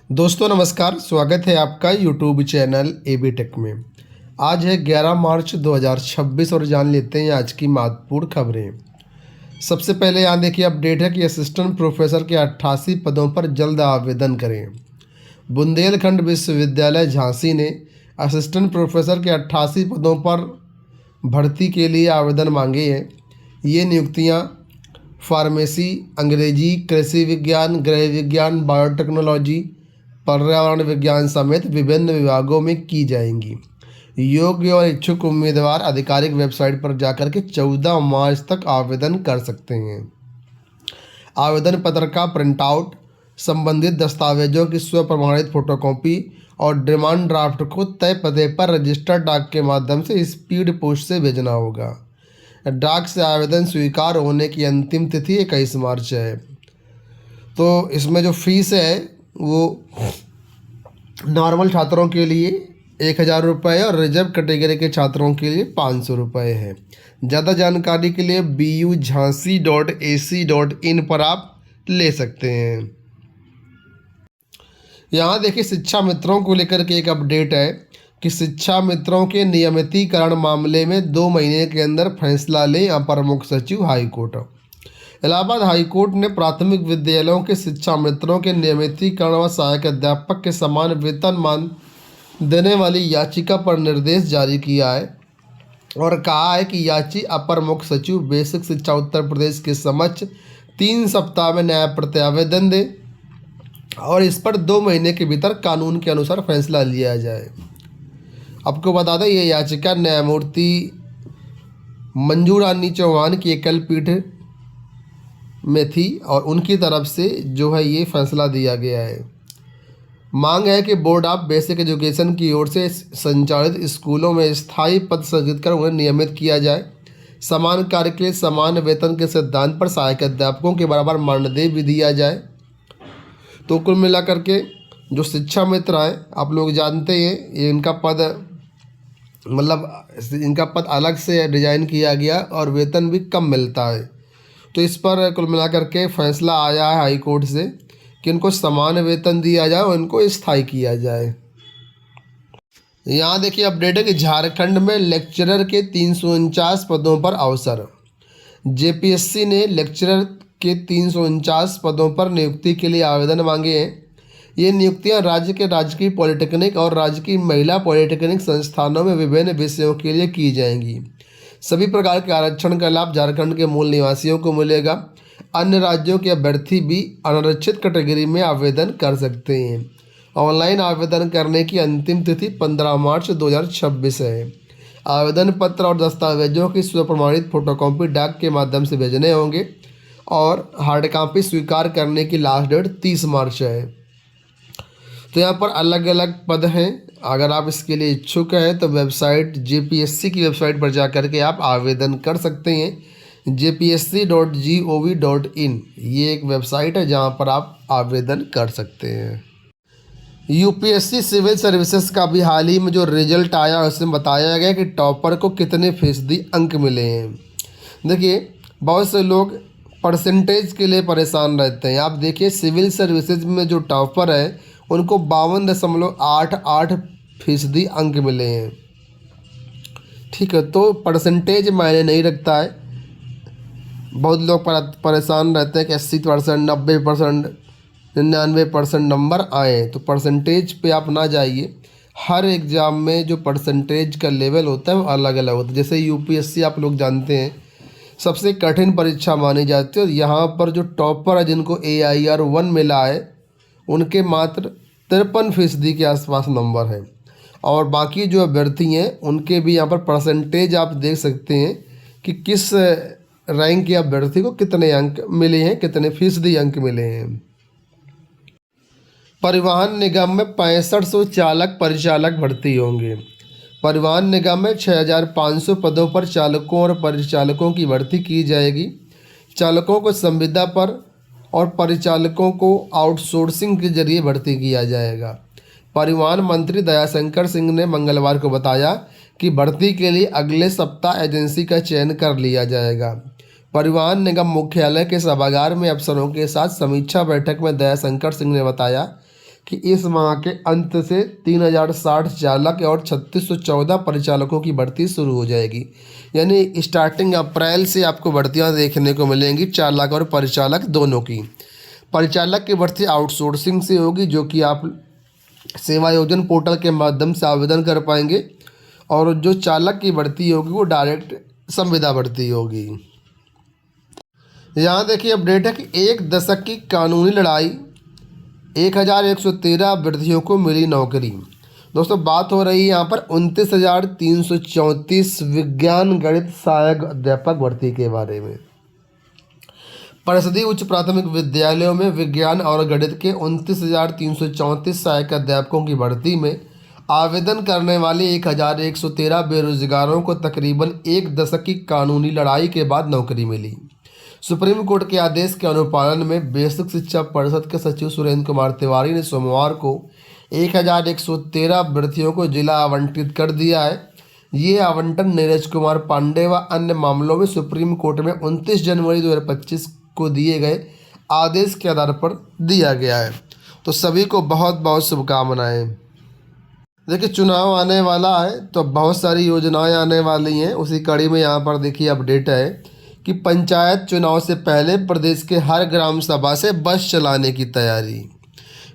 दोस्तों नमस्कार, स्वागत है आपका यूट्यूब चैनल एबी टेक में। आज है 11 मार्च 2026 और जान लेते हैं आज की महत्वपूर्ण खबरें। सबसे पहले यहाँ देखिए अपडेट है कि असिस्टेंट प्रोफेसर के 88 पदों पर जल्द आवेदन करें। बुंदेलखंड विश्वविद्यालय झांसी ने असिस्टेंट प्रोफेसर के 88 पदों पर भर्ती के लिए आवेदन मांगे हैं। ये नियुक्तियाँ फार्मेसी, अंग्रेजी, कृषि विज्ञान, गृह विज्ञान, बायोटेक्नोलॉजी, पर्यावरण विज्ञान समेत विभिन्न विभागों में की जाएंगी। योग्य और इच्छुक उम्मीदवार आधिकारिक वेबसाइट पर जाकर के 14 मार्च तक आवेदन कर सकते हैं। आवेदन पत्र का प्रिंट आउट, संबंधित दस्तावेजों की स्व प्रमाणित फोटोकॉपी और डिमांड ड्राफ्ट को तय पते पर रजिस्टर्ड डाक के माध्यम से स्पीड पोस्ट से भेजना होगा। डाक से आवेदन स्वीकार होने की अंतिम तिथि 21 मार्च है। तो इसमें जो फीस है वो नॉर्मल छात्रों के लिए 1,000 रुपये और रिजर्व कैटेगरी के छात्रों के लिए 500 रुपये है। ज़्यादा जानकारी के लिए bujhansi.ac.in पर आप ले सकते हैं। यहाँ देखिए शिक्षा मित्रों को लेकर के एक अपडेट है कि शिक्षा मित्रों के नियमितीकरण मामले में 2 महीने के अंदर फैसला ले अपर मुख्य सचिव हाईकोर्ट। इलाहाबाद हाईकोर्ट ने प्राथमिक विद्यालयों के शिक्षा मित्रों के नियमितीकरण व सहायक अध्यापक के समान वेतनमान देने वाली याचिका पर निर्देश जारी किया है और कहा है कि याची अपर मुख्य सचिव बेसिक शिक्षा उत्तर प्रदेश के समक्ष 3 सप्ताह में न्याय प्रत्यावेदन दे और इस पर 2 महीने के भीतर कानून के अनुसार फैसला लिया जाए। आपको बता दें ये याचिका न्यायमूर्ति मंजू रानी चौहान की एकल पीठ में थी और उनकी तरफ से जो है ये फैसला दिया गया है। मांग है कि बोर्ड ऑफ बेसिक एजुकेशन की ओर से संचालित स्कूलों में स्थायी पद सृजित कर उन्हें नियमित किया जाए। समान कार्य के लिए समान वेतन के सिद्धांत पर सहायक अध्यापकों के बराबर मानदेय भी दिया जाए। तो कुल मिलाकर के जो शिक्षा मित्र हैं आप लोग जानते हैं ये इनका पद इनका पद अलग से डिजाइन किया गया और वेतन भी कम मिलता है। तो इस पर कुल मिलाकर के फैसला आया है हाई कोर्ट से कि इनको समान वेतन दिया जाए और इनको स्थायी किया जाए। यहाँ देखिए अपडेट है कि झारखंड में लेक्चरर के 349 पदों पर अवसर। जेपीएससी ने लेक्चरर के 349 पदों पर नियुक्ति के लिए आवेदन मांगे हैं। ये नियुक्तियाँ राज्य के राजकीय पॉलिटेक्निक और राजकीय महिला पॉलिटेक्निक संस्थानों में विभिन्न विषयों के लिए की जाएंगी। सभी प्रकार के आरक्षण का लाभ झारखंड के मूल निवासियों को मिलेगा। अन्य राज्यों के अभ्यर्थी भी अनारक्षित कैटेगरी में आवेदन कर सकते हैं। ऑनलाइन आवेदन करने की अंतिम तिथि 15 मार्च 2026 है। आवेदन पत्र और दस्तावेजों की स्व प्रमाणित फोटोकॉपी डाक के माध्यम से भेजने होंगे और हार्ड कॉपी स्वीकार करने की लास्ट डेट 30 मार्च है। तो यहाँ पर अलग अलग पद हैं। अगर आप इसके लिए इच्छुक हैं तो वेबसाइट जेपीएससी की वेबसाइट पर जाकर के आप आवेदन कर सकते हैं। jpsc.gov.in ये एक वेबसाइट है जहाँ पर आप आवेदन कर सकते हैं। यूपीएससी सिविल सर्विसेज का भी हाल ही में जो रिजल्ट आया उसमें बताया गया कि टॉपर को कितने फीसदी अंक मिले हैं। देखिए बहुत से लोग परसेंटेज के लिए परेशान रहते हैं। आप देखिए सिविल सर्विसेज में जो टॉपर है उनको 52.88% अंक मिले हैं। ठीक है, तो परसेंटेज मायने नहीं रखता है। बहुत लोग परेशान रहते हैं कि 80%, 90%, 99% नंबर आए। तो परसेंटेज पे आप ना जाइए। हर एग्ज़ाम में जो परसेंटेज का लेवल होता है वो अलग अलग होता है। जैसे यूपीएससी आप लोग जानते हैं सबसे कठिन परीक्षा मानी जाती है और यहाँ पर जो टॉपर है जिनको AIR 1 मिला है उनके मात्र 53% के आसपास नंबर है और बाकी जो अभ्यर्थी हैं उनके भी यहाँ पर परसेंटेज आप देख सकते हैं कि किस रैंक के अभ्यर्थी को कितने अंक मिले हैं, कितने फीसदी अंक मिले हैं। परिवहन निगम में 6500 चालक परिचालक भर्ती होंगे। परिवहन निगम में 6500 पदों पर चालकों और परिचालकों की भर्ती की जाएगी। चालकों को संविदा पर और परिचालकों को आउटसोर्सिंग के जरिए भर्ती किया जाएगा। परिवहन मंत्री दयाशंकर सिंह ने मंगलवार को बताया कि भर्ती के लिए अगले सप्ताह एजेंसी का चयन कर लिया जाएगा। परिवहन निगम मुख्यालय के सभागार में अफसरों के साथ समीक्षा बैठक में दयाशंकर सिंह ने बताया कि इस माह के अंत से 3060 चालक और 3614 परिचालकों की भर्ती शुरू हो जाएगी। यानी स्टार्टिंग अप्रैल से आपको भर्तियां देखने को मिलेंगी, चालक और परिचालक दोनों की। परिचालक की भर्ती आउटसोर्सिंग से होगी, जो कि आप सेवा योजन पोर्टल के माध्यम से आवेदन कर पाएंगे, और जो चालक की भर्ती होगी वो डायरेक्ट संविदा भर्ती होगी। यहाँ देखिए अपडेट है कि 1 दशक की कानूनी लड़ाई, 1113 अभ्यर्थियों को मिली नौकरी। दोस्तों बात हो रही है यहाँ पर 29,334 विज्ञान गणित सहायक अध्यापक भर्ती के बारे में। परिषदीय उच्च प्राथमिक विद्यालयों में विज्ञान और गणित के 29,334 सहायक अध्यापकों की भर्ती में आवेदन करने वाले 1113 बेरोजगारों को तकरीबन 1 दशक की कानूनी लड़ाई के बाद नौकरी मिली। सुप्रीम कोर्ट के आदेश के अनुपालन में बेसिक शिक्षा परिषद के सचिव सुरेंद्र कुमार तिवारी ने सोमवार को 1113 अभ्यर्थियों को जिला आवंटित कर दिया है। ये आवंटन नीरज कुमार पांडे व अन्य मामलों में सुप्रीम कोर्ट में 29 जनवरी 2025 को दिए गए आदेश के आधार पर दिया गया है। तो सभी को बहुत बहुत शुभकामनाएं। देखिए चुनाव आने वाला है तो बहुत सारी योजनाएं आने वाली हैं। उसी कड़ी में यहाँ पर देखिए अपडेट है कि पंचायत चुनाव से पहले प्रदेश के हर ग्राम सभा से बस चलाने की तैयारी।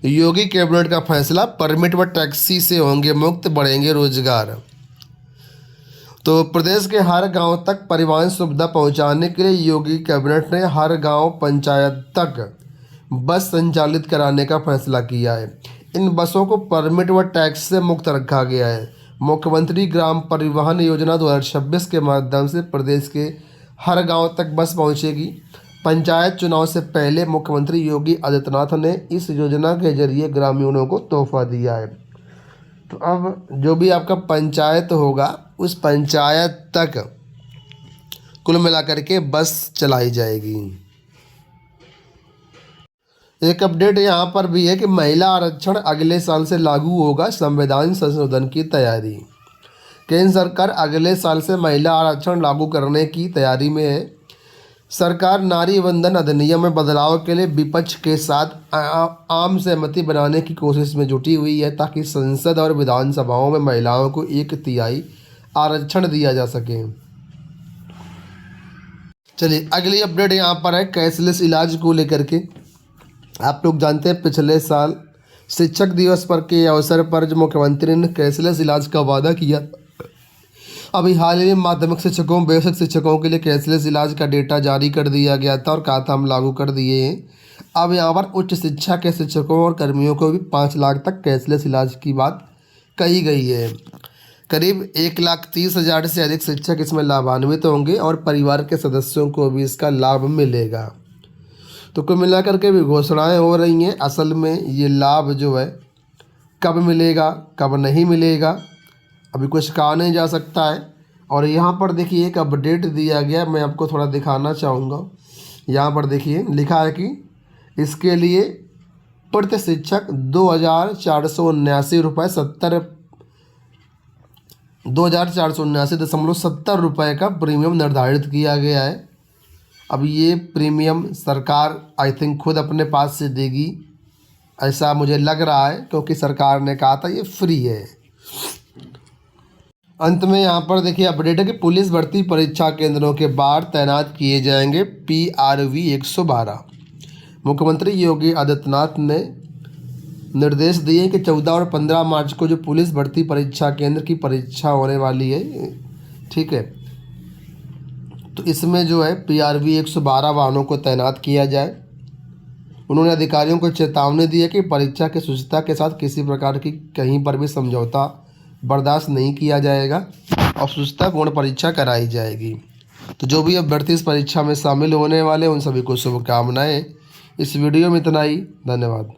योगी कैबिनेट का फैसला, परमिट व टैक्सी से होंगे मुक्त, बढ़ेंगे रोजगार। तो प्रदेश के हर गांव तक परिवहन सुविधा पहुंचाने के लिए योगी कैबिनेट ने हर गांव पंचायत तक बस संचालित कराने का फैसला किया है। इन बसों को परमिट व टैक्स से मुक्त रखा गया है। मुख्यमंत्री ग्राम परिवहन योजना 2026 के माध्यम से प्रदेश के हर गांव तक बस पहुंचेगी। पंचायत चुनाव से पहले मुख्यमंत्री योगी आदित्यनाथ ने इस योजना के जरिए ग्रामीणों को तोहफा दिया है। तो अब जो भी आपका पंचायत होगा उस पंचायत तक कुल मिलाकर के बस चलाई जाएगी। एक अपडेट यहाँ पर भी है कि महिला आरक्षण अगले साल से लागू होगा, संविधान संशोधन की तैयारी। केंद्र सरकार अगले साल से महिला आरक्षण लागू करने की तैयारी में है। सरकार नारी वंदन अधिनियम में बदलाव के लिए विपक्ष के साथ आम सहमति बनाने की कोशिश में जुटी हुई है, ताकि संसद और विधानसभाओं में महिलाओं को 1/3 आरक्षण दिया जा सके। चलिए अगली अपडेट यहाँ पर है कैशलेस इलाज को लेकर के। आप लोग जानते हैं पिछले साल शिक्षक दिवस पर के अवसर पर जो मुख्यमंत्री ने कैशलेस इलाज का वादा किया, अभी हाल ही में माध्यमिक शिक्षकों, बेसिक शिक्षकों के लिए कैशलेस इलाज का डेटा जारी कर दिया गया था और कहा था हम लागू कर दिए हैं। अब यहाँ पर उच्च शिक्षा के शिक्षकों और कर्मियों को भी 5 लाख तक कैशलेस इलाज की बात कही गई है। करीब 1,30,000 से अधिक शिक्षक इसमें लाभान्वित होंगे और परिवार के सदस्यों को भी इसका लाभ मिलेगा। तो कुल मिलाकर के भी घोषणाएँ हो रही हैं। असल में ये लाभ जो है कब मिलेगा कब नहीं मिलेगा अभी कुछ कहा नहीं जा सकता है। और यहाँ पर देखिए एक अपडेट दिया गया, मैं आपको थोड़ा दिखाना चाहूँगा। यहाँ पर देखिए लिखा है कि इसके लिए प्रति शिक्षक 2,479.70 रुपये का प्रीमियम निर्धारित किया गया है। अब ये प्रीमियम सरकार आई थिंक खुद अपने पास से देगी, ऐसा मुझे लग रहा है, क्योंकि सरकार ने कहा था ये फ्री है। अंत में यहाँ पर देखिए अपडेट है कि पुलिस भर्ती परीक्षा केंद्रों के बाहर तैनात किए जाएंगे PRV 112। मुख्यमंत्री योगी आदित्यनाथ ने निर्देश दिए कि 14 और 15 मार्च को जो पुलिस भर्ती परीक्षा केंद्र की परीक्षा होने वाली है, ठीक है, तो इसमें जो है PRV 112 वाहनों को तैनात किया जाए। उन्होंने अधिकारियों को चेतावनी दी है कि परीक्षा की शुचिता के साथ किसी प्रकार की कहीं पर भी समझौता बर्दाश्त नहीं किया जाएगा और शुचितापूर्ण परीक्षा कराई जाएगी। तो जो भी अभ्यर्थी इस परीक्षा में शामिल होने वाले उन सभी को शुभकामनाएं। इस वीडियो में इतना ही, धन्यवाद।